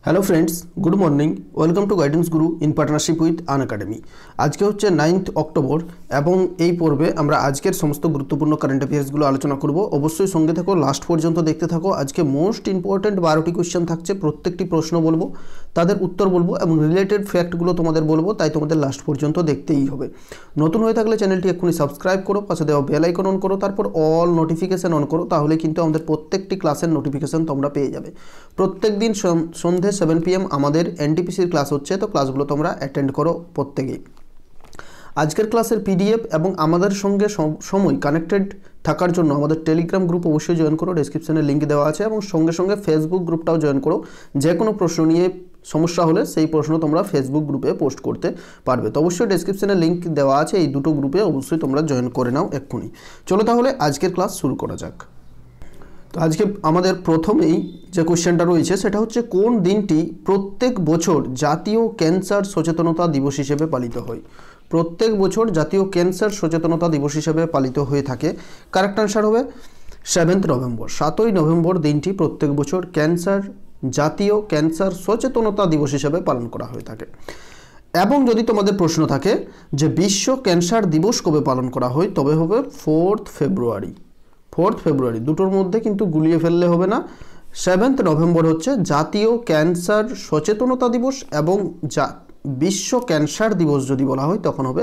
Hello friends, good morning. Welcome to guidance Guru in partnership with Unacademy. আজকে হচ্ছে 9th October এবং এই পর্বে আমরা আজকের সমস্ত গুরুত্বপূর্ণ কারেন্ট অ্যাফেয়ার্সগুলো আলোচনা করব। অবশ্যই সঙ্গে থাকো, লাস্ট পর্যন্ত দেখতে থাকো। আজকে মোস্ট ইম্পর্ট্যান্ট 12টি কোয়েশ্চেন থাকছে, প্রত্যেকটি প্রশ্ন বলবো, তাদের উত্তর বলবো এবং রিলেটেড ফ্যাক্টগুলো তোমাদের বলবো, তাই তোমাদের লাস্ট পর্যন্ত দেখতেই হবে। নতুন হয়ে থাকলে চ্যানেলটি এক্ষুনি সাবস্ক্রাইব করো, পাশে দেওয়া বেল আইকন অন করো, তারপর অল নোটিফিকেশান অন করো, তাহলে কিন্তু আমাদের প্রত্যেকটি ক্লাসের নোটিফিকেশান তোমরা পেয়ে যাবে। প্রত্যেক দিন সন্ধ্যে 7 PM আমাদের এনটিপিসির ক্লাস হচ্ছে, তো ক্লাসগুলো তোমরা অ্যাটেন্ড করো প্রত্যেকেই। আজকের ক্লাসের পিডিএফ এবং আমাদের সঙ্গে সময় কানেক্টেড থাকার জন্য আমাদের টেলিগ্রাম গ্রুপ অবশ্যই জয়েন করো, ডেসক্রিপশনে লিঙ্ক দেওয়া আছে, এবং সঙ্গে সঙ্গে ফেসবুক গ্রুপটাও জয়েন করো। যে কোনো প্রশ্ন নিয়ে সমস্যা হলে সেই প্রশ্ন তোমরা ফেসবুক গ্রুপে পোস্ট করতে পারবে। তো অবশ্যই ডেসক্রিপশনে লিঙ্ক দেওয়া আছে, এই দুটো গ্রুপে অবশ্যই তোমরা জয়েন করে নাও এক্ষুনি। চলো তাহলে আজকের ক্লাস শুরু করা যাক। তো আজকে আমাদের প্রথমেই যে কোশ্চেনটা রয়েছে সেটা হচ্ছে, কোন দিনটি প্রত্যেক বছর জাতীয় ক্যান্সার সচেতনতা দিবস হিসেবে পালিত হয়? প্রত্যেক বছর জাতীয় ক্যান্সার সচেতনতা দিবস হিসেবে পালিত হয়ে থাকে। কারেক্ট আনসার হবে 7th নভেম্বর। 7ই নভেম্বর দিনটি প্রত্যেক বছর জাতীয় ক্যান্সার সচেতনতা দিবস হিসেবে পালন করা হয়ে থাকে। এবং যদি তোমাদের প্রশ্ন থাকে যে বিশ্ব ক্যান্সার দিবস কবে পালন করা হয়, তবে হবে 4th ফেব্রুয়ারি। 4th ফেব্রুয়ারি, দুটোর মধ্যে কিন্তু গুলিয়ে ফেললে হবে না। 7th নভেম্বর হচ্ছে জাতীয় ক্যান্সার সচেতনতা দিবস, এবং বিশ্ব ক্যান্সার দিবস যদি বলা হয় তখন হবে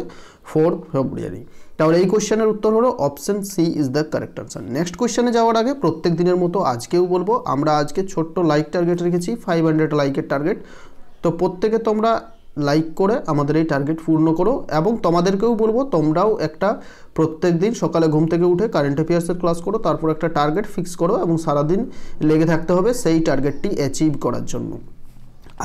4th ফেব্রুয়ারি। তাহলে এই কোশ্চেনের উত্তর হলো option C is the correct answer. Next কোশ্চেনে যাওয়ার আগে প্রত্যেক দিনের মতো আজকেও বলবো, আমরা আজকে ছোট্ট লাইক টার্গেট রেখেছি, 500 লাইকের টার্গেট। তো প্রত্যেকে তোমরা লাইক করে আমাদের এই টার্গেট পূর্ণ করো, এবং তোমাদেরকেও বলবো তোমরাও একটা প্রত্যেক দিন সকালে ঘুম থেকে উঠে কারেন্ট অ্যাফেয়ার্সের ক্লাস করো, তারপর একটা টার্গেট ফিক্স করো এবং সারাদিন লেগে থাকতে হবে সেই টার্গেটটি অ্যাচিভ করার জন্য।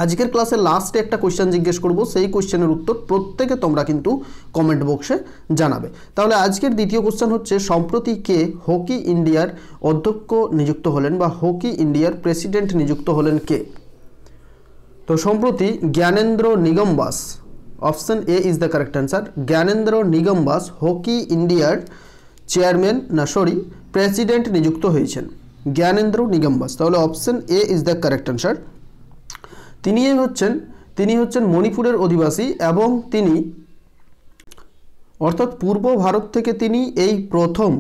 আজকের ক্লাসের লাস্টে একটা কোশ্চেন জিজ্ঞেস করব, সেই কোশ্চেনের উত্তর প্রত্যেকে তোমরা কিন্তু কমেন্ট বক্সে জানাবে। তাহলে আজকের দ্বিতীয় কোশ্চেন হচ্ছে, সম্প্রতি কে হকি ইন্ডিয়ার অধ্যক্ষ নিযুক্ত হলেন, বা হকি ইন্ডিয়ার প্রেসিডেন্ট নিযুক্ত হলেন কে? তো সম্প্রতি Gyanendro Ningombam, option A is the correct answer. Gyanendro Ningombam hockey ইন্ডিয়ার প্রেসিডেন্ট নিযুক্ত হয়েছেন। জ্ঞানেন্দ্র নিগমবাস, তাহলে option A is the correct answer. তিনি হচ্ছেন মণিপুরের অধিবাসী, এবং তিনি অর্থাৎ পূর্ব ভারত থেকে তিনি এই প্রথম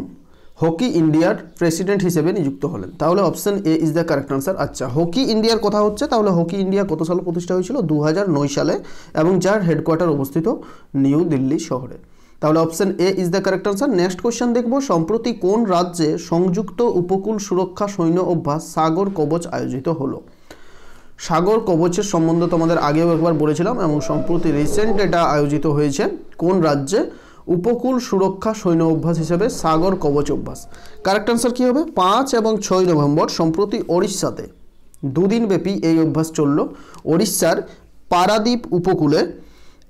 হকি ইন্ডিয়ার প্রেসিডেন্ট হিসেবে নিযুক্ত হলেন। তাহলে option A is the correct answer. আচ্ছা, হকি ইন্ডিয়ার কথা হচ্ছে, তাহলে হকি ইন্ডিয়া কত সালে প্রতিষ্ঠা হয়েছিল? 2009 সালে, এবং যার হেডকোয়ার্টার অবস্থিত নিউ দিল্লি শহরে। তাহলে option A is the correct answer. Next question দেখব, সম্প্রতি কোন রাজ্যে সংযুক্ত উপকূল সুরক্ষা সৈন্য অভ্যাস সাগর কবচ আয়োজিত হলো? সাগর কবচের সম্বন্ধে তোমাদের আগেও একবার বলেছিলাম, এবং সম্প্রতি রিসেন্ট এটা আয়োজিত হয়েছে। কোন রাজ্যে? উপকূল সুরক্ষা সৈন্য অভ্যাস হিসেবে সাগর কবচ অভ্যাস। কারেক্ট আনসার কী হবে? 5 এবং 6 নভেম্বর সম্প্রতি ওড়িশাতে দুদিনব্যাপী এই অভ্যাস চলল। ওড়িশার পারাদ্বীপ উপকূলে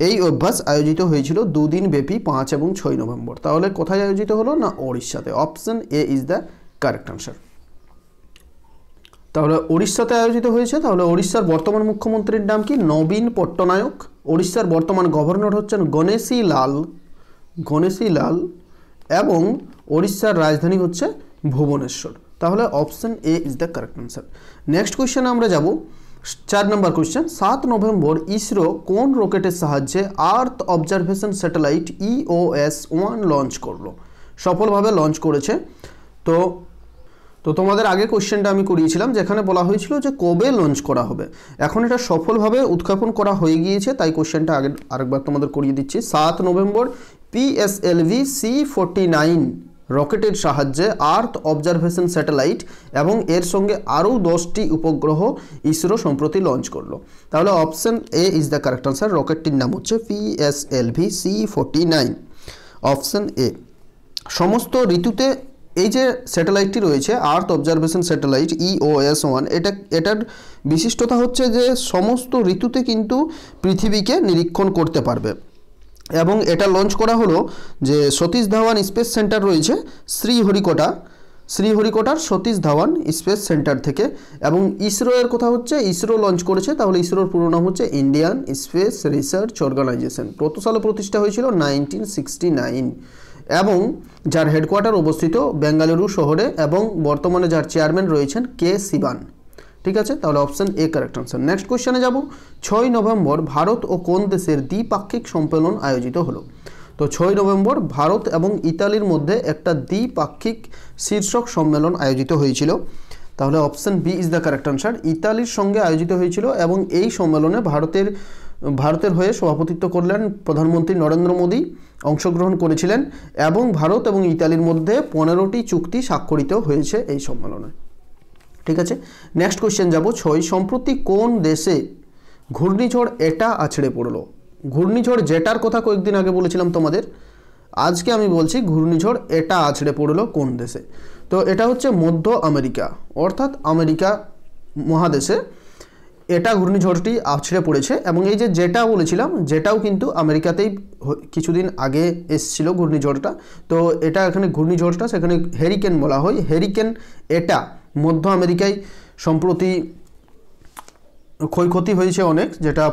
এই অভ্যাস আয়োজিত হয়েছিল দুদিনব্যাপী 5 এবং 6 নভেম্বর। তাহলে কোথায় আয়োজিত হলো? না, ওড়িশাতে। Option A is the correct answer. তাহলে ওড়িশাতে আয়োজিত হয়েছে। তাহলে ওড়িশার বর্তমান মুখ্যমন্ত্রীর নাম কি? নবীন পট্টনায়ক। ওড়িশার বর্তমান গভর্নর হচ্ছেন গণেশী লাল, এবং ওড়িশার রাজধানী হচ্ছে ভুবনেশ্বর। তাহলে option A is the correct answer. Next কোয়েশ্চেনে আমরা যাব, 4 নম্বর কোয়েশ্চেন। 7 নভেম্বর ইসরো কোন রকেটের সাহায্যে earth observation satellite EOS-1 launch করলো? সফলভাবে লঞ্চ করেছে। তো তোমাদের আগে কোশ্চেনটা আমি করিয়েছিলাম, যেখানে বলা হয়েছিল যে কবে লঞ্চ করা হবে। এখন এটা সফলভাবে উৎক্ষেপণ করা হয়ে গিয়েছে, তাই কোশ্চেনটা আরেকবার তোমাদের করিয়ে দিচ্ছি। 7 নভেম্বর PSLV C-49 রকেটের সাহায্যে আর্থ অবজারভেশন স্যাটেলাইট এবং এর সঙ্গে আরও 10টি উপগ্রহ ইসরো সম্প্রতি লঞ্চ করলো। তাহলে option A is the correct answer. রকেটটির নাম হচ্ছে PSLV C-49। Option A. সমস্ত ঋতুতে এই যে স্যাটেলাইটটি রয়েছে, আর্থ অবজারভেশন স্যাটেলাইট EOS-1, এটার বিশিষ্টতা হচ্ছে যে সমস্ত ঋতুতে কিন্তু পৃথিবীকে নিরীক্ষণ করতে পারবে। এবং এটা লঞ্চ করা হলো যে সতীশ ধাওয়ান স্পেস সেন্টার রয়েছে শ্রীহরিকোটার সতীশ ধাওয়ান স্পেস সেন্টার থেকে। এবং ইসরো এর কথা হচ্ছে, ইসরো লঞ্চ করেছে, তাহলে ইসরোর পুরো নাম হচ্ছে ইন্ডিয়ান স্পেস রিসার্চ অর্গানাইজেশন। কত সালে প্রতিষ্ঠা হয়েছিল? 1969। এবং যার হেডকোয়ার্টার অবস্থিত বেঙ্গালুরু শহরে, এবং বর্তমানে যার চেয়ারম্যান রয়েছেন কে শিবান। ঠিক আছে, তাহলে অপশন এ কারেক্ট আনসার। নেক্সট কোশ্চেনে যাব। 6 নভেম্বর ভারত ও কোন দেশের দ্বিপাক্ষিক সম্মেলন আয়োজিত হলো? তো 6 নভেম্বর ভারত এবং ইতালির মধ্যে একটা দ্বিপাক্ষিক শীর্ষক সম্মেলন আয়োজিত হয়েছিল। তাহলে option B is the correct answer. ইতালির সঙ্গে আয়োজিত হয়েছিল এবং এই সম্মেলনে ভারতের হয়ে সভাপতিত্ব করলেন প্রধানমন্ত্রী নরেন্দ্র মোদী, অংশগ্রহণ করেছিলেন এবং ভারত এবং ইতালির মধ্যে 15টি চুক্তি স্বাক্ষরিত হয়েছে এই সম্মেলনে। ঠিক আছে, নেক্সট কোশ্চেন যাব। 6 সম্প্রতি কোন দেশে ঘূর্ণিঝড় এটা আছড়ে পড়লো? ঘূর্ণিঝড় জেটার কথা কয়েকদিন আগে বলেছিলাম তোমাদের, আজকে আমি বলছি ঘূর্ণিঝড় এটা আছড়ে পড়লো কোন দেশে। তো এটা হচ্ছে মধ্য আমেরিকা, অর্থাৎ আমেরিকা মহাদেশে এটা ঘূর্ণিঝড়টি আছড়ে পড়েছে। এবং এই যে জেটা বলেছিলাম, জেটাও কিন্তু আমেরিকাতেই কিছুদিন আগে এসছিল ঘূর্ণিঝড়টা। তো এটা এখানে ঘূর্ণিঝড়টা সেখানে হেরিকেন বলা হয়। হেরিকেন এটা মধ্য আমেরিকায় সম্প্রতি ক্ষয়ক্ষতি হয়েছে অনেক, যেটা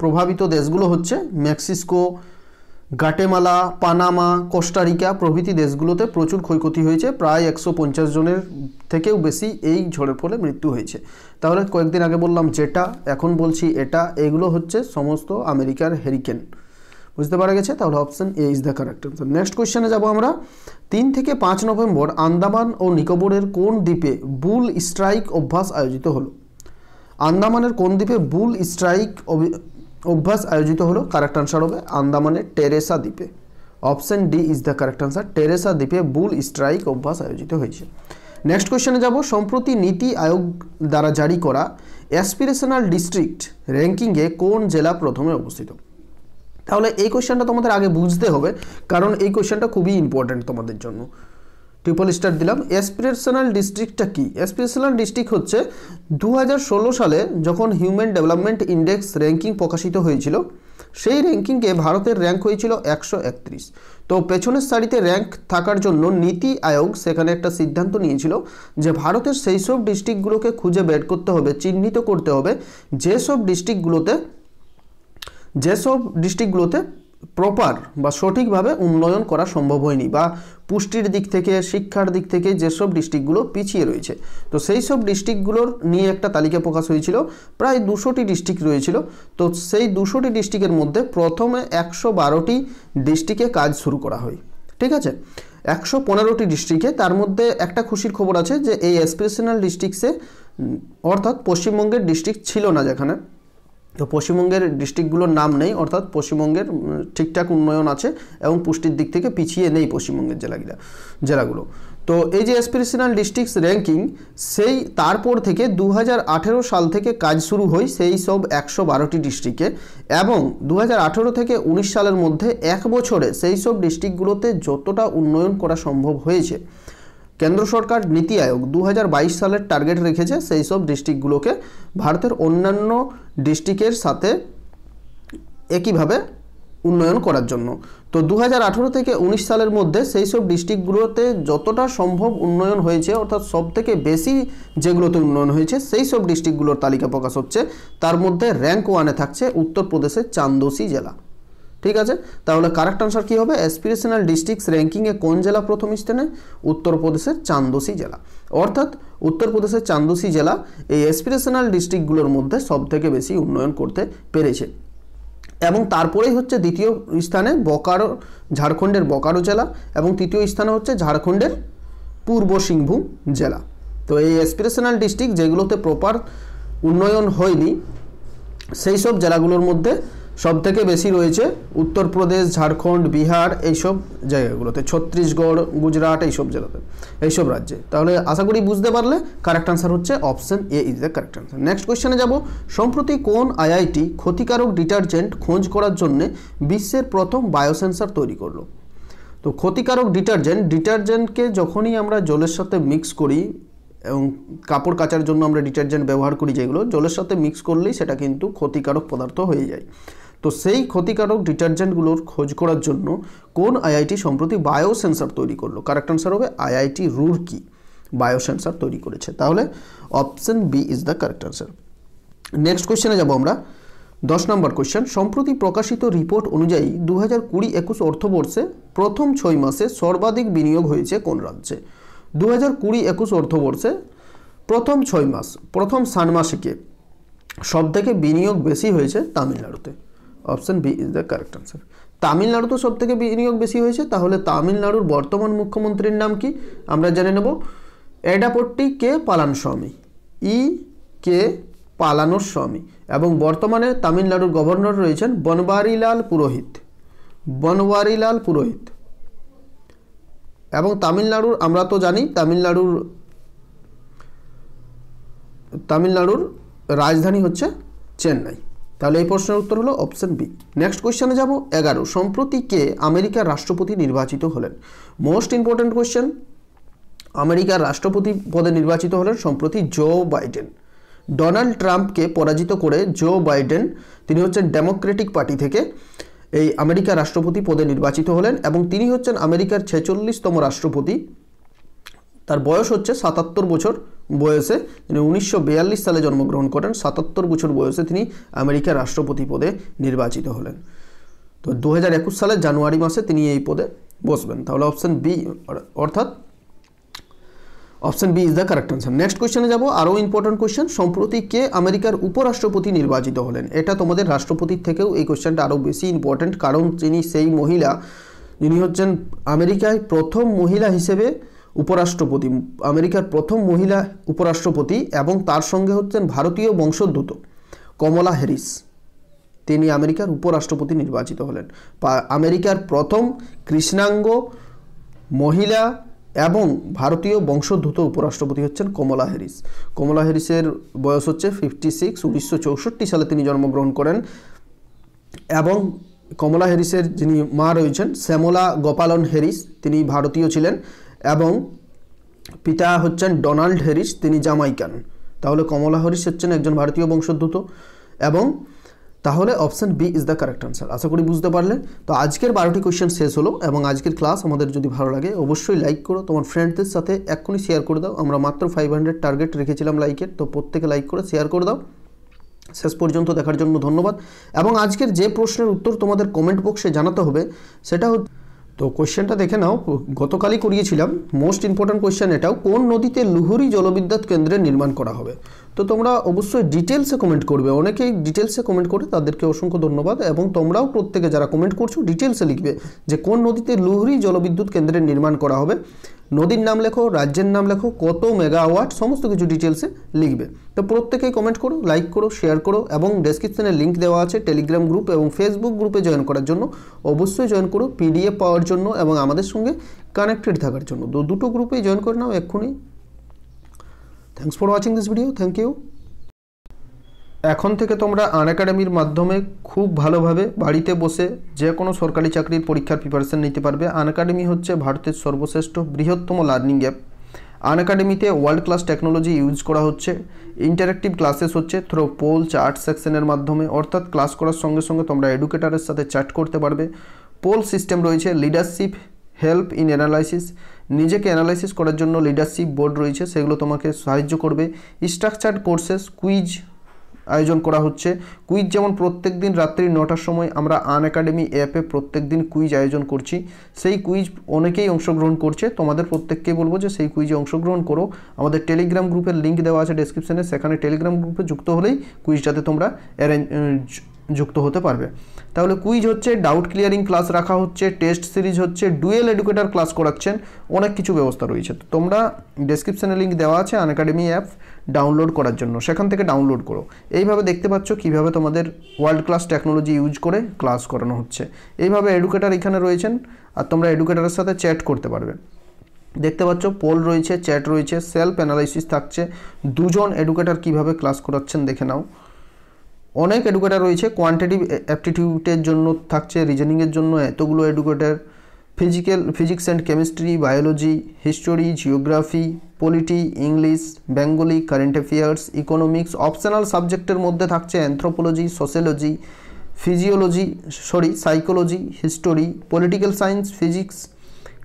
প্রভাবিত দেশগুলো হচ্ছে মেক্সিকো, গাটেমালা, পানামা, কোস্টারিকা প্রভৃতি দেশগুলোতে প্রচুর ক্ষয়ক্ষতি হয়েছে। প্রায় 150 জনের থেকেও বেশি এই ঝড়ের ফলে মৃত্যু হয়েছে। তাহলে কয়েকদিন আগে বললাম যেটা, এখন বলছি এটা, এগুলো হচ্ছে সমস্ত আমেরিকার হেরিকেন। বুঝতে পারা গেছে? তাহলে option A is the correct answer. Next কোয়েশ্চেনে যাব আমরা। 3 থেকে 5 নভেম্বর আন্দামান ও নিকোবরের কোন দ্বীপে বুল স্ট্রাইক অভ্যাস আয়োজিত হলো? আন্দামানের কোন দ্বীপে বুল স্ট্রাইক অভ্যাস আয়োজিত হলো? কারেক্ট আনসার হবে আন্দামানের টেরেসা দ্বীপে। Option D is the correct answer. Teresa দ্বীপে বুল স্ট্রাইক অভ্যাস আয়োজিত হয়েছে। নেক্সট কোয়েশ্চেনে যাব। সম্প্রতি নীতি আয়োগ দ্বারা জারি করা অ্যাসপিরেশনাল ডিস্ট্রিক্ট র্যাঙ্কিংয়ে কোন জেলা প্রথমে অবস্থিত? তাহলে এই কোয়েশ্চেনটা তোমাদের আগে বুঝতে হবে, কারণ এই কোয়েশ্চেনটা খুবই ইম্পর্টেন্ট তোমাদের জন্য। ট্রিপল স্টার দিলাম। অ্যাসপিরেশনাল ডিস্ট্রিক্টটা কি? অ্যাসপিরেশনাল ডিস্ট্রিক্ট হচ্ছে 2016 সালে যখন হিউম্যান ডেভেলপমেন্ট ইন্ডেক্স র্যাঙ্কিং প্রকাশিত হয়েছিল, সেই র্যাঙ্কিংয়ে ভারতের র্যাঙ্ক হয়েছিল 131। তো পেছনের সারিতে র্যাঙ্ক থাকার জন্য নীতি আয়োগ সেখানে একটা সিদ্ধান্ত নিয়েছিল যে ভারতের সেই সব ডিস্ট্রিক্টগুলোকে খুঁজে বের করতে হবে, চিহ্নিত করতে হবে যেসব ডিস্ট্রিক্টগুলোতে প্রপার বা সঠিকভাবে উন্নয়ন করা সম্ভব হয়নি, বা পুষ্টির দিক থেকে, শিক্ষার দিক থেকে যেসব ডিস্ট্রিক্টগুলো পিছিয়ে রয়েছে। তো সেই সব ডিস্ট্রিক্টগুলোর নিয়ে একটা তালিকা প্রকাশ হয়েছিল। প্রায় 200টি ডিস্ট্রিক্ট রয়েছিল। তো সেই 200টি ডিস্ট্রিক্টের মধ্যে প্রথমে 112টি ডিস্ট্রিক্টে কাজ শুরু করা হয়। ঠিক আছে, 115টি ডিস্ট্রিক্টে। তার মধ্যে একটা খুশির খবর আছে যে এই অ্যাসপিরেশনাল ডিস্ট্রিক্টসে, অর্থাৎ পশ্চিমবঙ্গের ডিস্ট্রিক্ট ছিল না যেখানে, তো পশ্চিমবঙ্গের ডিস্ট্রিক্টগুলোর নাম নেই, অর্থাৎ পশ্চিমবঙ্গের ঠিকঠাক উন্নয়ন আছে এবং পুষ্টির দিক থেকে পিছিয়ে নেই পশ্চিমবঙ্গের জেলাগুলো। তো এই যে অ্যাসপিরেশনাল ডিস্ট্রিক্টস র্যাঙ্কিং, সেই তারপর থেকে 2018 সাল থেকে কাজ শুরু হয় সেই সব 112টি ডিস্ট্রিক্টে, এবং 2018 থেকে 19 সালের মধ্যে 1 বছরে সেই সব ডিস্ট্রিক্টগুলোতে যতটা উন্নয়ন করা সম্ভব হয়েছে, কেন্দ্র সরকার নীতি আয়োগ 2022 সালের টার্গেট রেখেছে সেই সব ডিস্ট্রিক্টগুলোকে ভারতের অন্যান্য ডিস্ট্রিক্টের সাথে একইভাবে উন্নয়ন করার জন্য। তো 2018 থেকে 19 সালের মধ্যে সেই সব ডিস্ট্রিক্টগুলোতে যতটা সম্ভব উন্নয়ন হয়েছে, অর্থাৎ সবথেকে বেশি যেগুলোতে উন্নয়ন হয়েছে সেই সব ডিস্ট্রিক্টগুলোর তালিকা প্রকাশ হচ্ছে। তার মধ্যে র্যাঙ্ক 1-এ থাকছে উত্তরপ্রদেশের চান্দোসি জেলা। ঠিক আছে, তাহলে কারেক্ট আনসার কী হবে? অ্যাসপিরেশনাল ডিস্ট্রিক্টস র্যাঙ্কিংয়ে কোন জেলা প্রথম স্থানে? উত্তরপ্রদেশের চান্দোসি জেলা। অর্থাৎ উত্তরপ্রদেশের চান্দোসি জেলা এই অ্যাসপিরেশনাল ডিস্ট্রিক্টগুলোর মধ্যে সবথেকে বেশি উন্নয়ন করতে পেরেছে। এবং তারপরেই হচ্ছে দ্বিতীয় স্থানে ঝাড়খণ্ডের বোকারো জেলা, এবং তৃতীয় স্থানে হচ্ছে ঝাড়খণ্ডের পূর্ব সিংভূম জেলা। তো এই অ্যাসপিরেশনাল ডিস্ট্রিক্ট যেগুলোতে প্রপার উন্নয়ন হয়নি, সেই সব জেলাগুলোর মধ্যে সবথেকে বেশি রয়েছে উত্তরপ্রদেশ, ঝাড়খণ্ড, বিহার, এইসব জায়গাগুলোতে, ছত্তিশগড়, গুজরাট, এইসব রাজ্যে। তাহলে আশা করি বুঝতে পারলে। কারেক্ট আনসার হচ্ছে option A is the correct answer. Next কোয়েশ্চেনে যাব। সম্প্রতি কোন আইআইটি ক্ষতিকারক ডিটারজেন্ট খোঁজ করার জন্য বিশ্বের প্রথম বায়োসেন্সর তৈরি করলো? তো ক্ষতিকারক ডিটারজেন্টকে যখনই আমরা জলের সাথে মিক্স করি, এবং কাপড় কাচার জন্য আমরা ডিটারজেন্ট ব্যবহার করি, যেগুলো জলের সাথে মিক্স করলেই সেটা কিন্তু ক্ষতিকারক পদার্থ হয়ে যায়। তো সেই ক্ষতিকারক ডিটারজেন্টগুলোর খোঁজ করার জন্য কোন আইআইটি সম্প্রতি বায়োসেন্সর তৈরি করলো? কারেক্ট আনসার হবে আইআইটি রুরকি বায়োসেন্সর তৈরি করেছে। তাহলে option B is the correct answer. Next কোয়েশ্চেনে যাব আমরা। 10 নম্বর কোয়েশ্চেন। সম্প্রতি প্রকাশিত রিপোর্ট অনুযায়ী 2020-21 অর্থবর্ষে প্রথম 6 মাসে সর্বাধিক বিনিয়োগ হয়েছে কোন রাজ্যে? 2020-21 অর্থবর্ষে প্রথম 6 মাস, প্রথম ষান্মাসিকে সবথেকে বিনিয়োগ বেশি হয়েছে তামিলনাড়ুতে। Option B is the correct answer. তামিলনাড়ুতে সবথেকে বিনিয়োগ বেশি হয়েছে, তাহলে তামিলনাড়ুর বর্তমান মুখ্যমন্ত্রীর নাম কি আমরা জেনে নেব। এডাপট্টি কে পালানস্বামী, কে পালানোস্বামী। এবং বর্তমানে তামিলনাড়ুর গভর্নর রয়েছেন বনওয়ারিলাল পুরোহিত, বনওয়ারিলাল পুরোহিত। এবং তামিলনাড়ুর আমরা তো জানি তামিলনাড়ুর রাজধানী হচ্ছে চেন্নাই। তাহলে এই প্রশ্নের উত্তর হলো অপশন বি। নেক্সট কোশ্চেনে যাব 11। সম্প্রতি কে আমেরিকার রাষ্ট্রপতি নির্বাচিত হলেন? Most important question. আমেরিকার রাষ্ট্রপতি পদে নির্বাচিত হলেন সম্প্রতি জো বাইডেন। ডোনাল্ড ট্রাম্পকে পরাজিত করে জো বাইডেন, তিনি হচ্ছেন ডেমোক্রেটিক পার্টি থেকে এই আমেরিকার রাষ্ট্রপতি পদে নির্বাচিত হলেন এবং তিনি হচ্ছেন আমেরিকার 46তম রাষ্ট্রপতি। তার বয়স হচ্ছে 77 বছর বয়সে, তিনি 1942 সালে জন্মগ্রহণ করেন। 77 বছর বয়সে তিনি আমেরিকার রাষ্ট্রপতি পদে নির্বাচিত হলেন। তো 2021 সালের জানুয়ারি মাসে তিনি এই পদে বসবেন। তাহলে অপশন বি, অর্থাৎ option B is the correct answer. Next কোয়েশ্চেনে যাব, আরও ইম্পর্টেন্ট কোয়েশ্চেন। সম্প্রতি কে আমেরিকার উপরাষ্ট্রপতি নির্বাচিত হলেন? এটা তোমাদের রাষ্ট্রপতির থেকেও এই কোয়েশ্চেনটা আরও বেশি ইম্পর্টেন্ট, কারণ তিনি সেই মহিলা যিনি হচ্ছেন আমেরিকায় প্রথম মহিলা হিসেবে উপরাষ্ট্রপতি, আমেরিকার প্রথম মহিলা উপরাষ্ট্রপতি, এবং তার সঙ্গে হচ্ছেন ভারতীয় বংশোদ্ভূত কমলা হ্যারিস। তিনি আমেরিকার উপরাষ্ট্রপতি নির্বাচিত হলেন। আমেরিকার প্রথম কৃষ্ণাঙ্গ মহিলা এবং ভারতীয় বংশোদ্ভূত উপরাষ্ট্রপতি হচ্ছেন কমলা হ্যারিস। কমলা হ্যারিসের বয়স হচ্ছে 56, 1964 সালে তিনি জন্মগ্রহণ করেন। এবং কমলা হ্যারিসের যিনি মা রয়েছেন শ্যামলা গোপালন হ্যারিস, তিনি ভারতীয় ছিলেন, এবং পিতা হচ্ছেন ডোনাল্ড হ্যারিস, তিনি জামাইকান। তাহলে কমলা হ্যারিস হচ্ছেন একজন ভারতীয় বংশোদ্ভূত। এবং তাহলে option B is the correct answer. আশা করি বুঝতে পারলে। তো আজকের 12টি কোয়েশ্চেন শেষ হলো, এবং আজকের ক্লাস আমাদের যদি ভালো লাগে অবশ্যই লাইক করো, তোমার ফ্রেন্ডদের সাথে এক্ষুনি শেয়ার করে দাও। আমরা মাত্র 500 টার্গেট রেখেছিলাম লাইকের, তো প্রত্যেকে লাইক করে শেয়ার করে দাও। শেষ পর্যন্ত দেখার জন্য ধন্যবাদ। এবং আজকের যে প্রশ্নের উত্তর তোমাদের কমেন্ট বক্সে জানাতে হবে সেটা হচ্ছে, তো কোয়েশ্চেনটা দেখে নাও, গতকালই করিয়েছিলাম। মোস্ট ইম্পর্টেন্ট কোয়েশ্চেন এটাও, কোন নদীতে লুহুরি জলবিদ্যুৎ কেন্দ্রের নির্মাণ করা হবে? তো তোমরা অবশ্যই ডিটেলসে কমেন্ট করবে, অনেকেই ডিটেলসে কমেন্ট করে, তাদেরকে অসংখ্য ধন্যবাদ। এবং তোমরাও প্রত্যেকে যারা কমেন্ট করছো ডিটেলসে লিখবে যে কোন নদীতে লুহুরি জলবিদ্যুৎ কেন্দ্রের নির্মাণ করা হবে। নদীর নাম লেখো, রাজ্যের নাম লেখো, কত মেগাওয়াট, সমস্ত কিছু ডিটেলসে লিখবে। তো প্রত্যেকেই কমেন্ট করো, লাইক করো, শেয়ার করো, এবং ডেসক্রিপশনে লিঙ্ক দেওয়া আছে টেলিগ্রাম গ্রুপ এবং ফেসবুক গ্রুপে জয়েন করার জন্য। অবশ্যই জয়েন করো পিডিএফ পাওয়ার জন্য এবং আমাদের সঙ্গে কানেক্টেড থাকার জন্য। তো দুটো গ্রুপেই জয়েন করে নাও এক্ষুনি। Thanks for watching this video, thank you. এখন থেকে তোমরা আনএকাডেমির মাধ্যমে খুব ভালোভাবে বাড়িতে বসে যে কোনো সরকারি চাকরির পরীক্ষার প্রিপারেশন নিতে পারবে। আনএকাডেমি হচ্ছে ভারতের সর্বশ্রেষ্ঠ বৃহত্তম লার্নিং অ্যাপ। আনএকাডেমিতে ওয়ার্ল্ড ক্লাস টেকনোলজি ইউজ করা হচ্ছে। ইন্টারেক্টিভ ক্লাসেস হচ্ছে থ্রো পোল চ্যাট সেকশনের মাধ্যমে, অর্থাৎ ক্লাস করার সঙ্গে সঙ্গে তোমরা এডুকেটারের সাথে চ্যাট করতে পারবে। পোল সিস্টেম রয়েছে, লিডারশিপ হেল্প ইন অ্যানালাইসিস, নিজেকে অ্যানালাইসিস করার জন্য লিডারশিপ বোর্ড রয়েছে, সেগুলো তোমাকে সাহায্য করবে। স্ট্রাকচার্ড কোর্সেস, কুইজ আয়োজন করা হচ্ছে। কুইজ যেমন প্রত্যেক দিন রাত্রি 9টার সময় আমরা আনএকাডেমি অ্যাপে প্রত্যেক দিন কুইজ আয়োজন করছি, সেই কুইজ অনেকেই অংশগ্রহণ করছে। তোমাদের প্রত্যেককে বলবো যে সেই কুইজে অংশগ্রহণ করো। আমাদের টেলিগ্রাম গ্রুপের লিঙ্ক দেওয়া আছে ডেসক্রিপশনে, সেখানে টেলিগ্রাম গ্রুপে যুক্ত হলেই কুইজটাতে তোমরা যুক্ত হতে পারবে। তাহলে কুইজ হচ্ছে, ডাউট ক্লিয়ারিং ক্লাস রাখা হচ্ছে, টেস্ট সিরিজ হচ্ছে, ডুয়েল এডুকেটার ক্লাস করাচ্ছেন, অনেক কিছু ব্যবস্থা রয়েছে। তো তোমরা ডেসক্রিপশনে লিঙ্ক দেওয়া আছে আনএকাডেমি অ্যাপ ডাউনলোড করার জন্য, সেখান থেকে ডাউনলোড করো। এইভাবে দেখতে পাচ্ছ কীভাবে তোমাদের ওয়ার্ল্ড ক্লাস টেকনোলজি ইউজ করে ক্লাস করানো হচ্ছে। এইভাবে এডুকেটার এখানে রয়েছেন, আর তোমরা এডুকেটারের সাথে চ্যাট করতে পারবে। দেখতে পাচ্ছ পোল রয়েছে, চ্যাট রয়েছে, সেলফ অ্যানালাইসিস থাকছে। দুজন এডুকেটার কীভাবে ক্লাস করাচ্ছেন দেখে নাও। অনেক এডুকেটার রয়েছে, কোয়ান্টিটিভ অ্যাপটিটিউডের জন্য থাকছে, রিজনিংয়ের জন্য এতগুলো educator, physics and chemistry, biology, history, geography, polity, English, Bengali, current affairs, economics. Optional সাবজেক্টের মধ্যে থাকছে anthropology, sociology, psychology, history, political science, physics,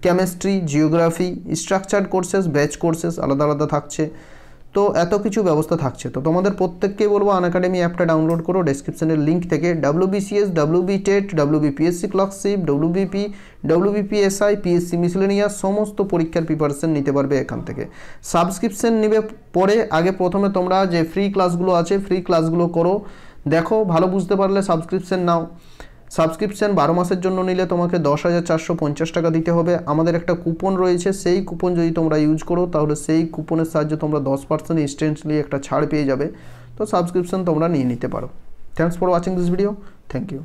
chemistry, geography. Structured courses, batch courses আলাদা আলাদা থাকছে। তো এত কিছু ব্যবস্থা থাকছে। তো তোমাদের প্রত্যেককে বলবো আনএকাডেমি অ্যাপটা ডাউনলোড করো, ডেসক্রিপশনের লিঙ্ক থেকে WBCS, WB TET, WBPSC clerkship, WBP, WBPSI, PSC miscellaneous সমস্ত পরীক্ষার প্রিপারেশন নিতে পারবে এখান থেকে। সাবস্ক্রিপশন নেবে পরে, আগে প্রথমে তোমরা যে ফ্রি ক্লাসগুলো আছে ফ্রি ক্লাসগুলো করো, দেখো ভালো বুঝতে পারলে সাবস্ক্রিপশন নাও। সাবস্ক্রিপশন 12 মাসের জন্য নিলে তোমাকে 10,450 টাকা দিতে হবে। আমাদের একটা কুপন রয়েছে, সেই কুপন যদি তোমরা ইউজ করো তাহলে সেই কুপনের সাহায্যে তোমরা 10% ইনস্ট্যান্টলি একটা ছাড় পেয়ে যাবে। তো সাবস্ক্রিপশন তোমরা নিয়ে নিতে পারো। Thanks for watching this video. Thank you.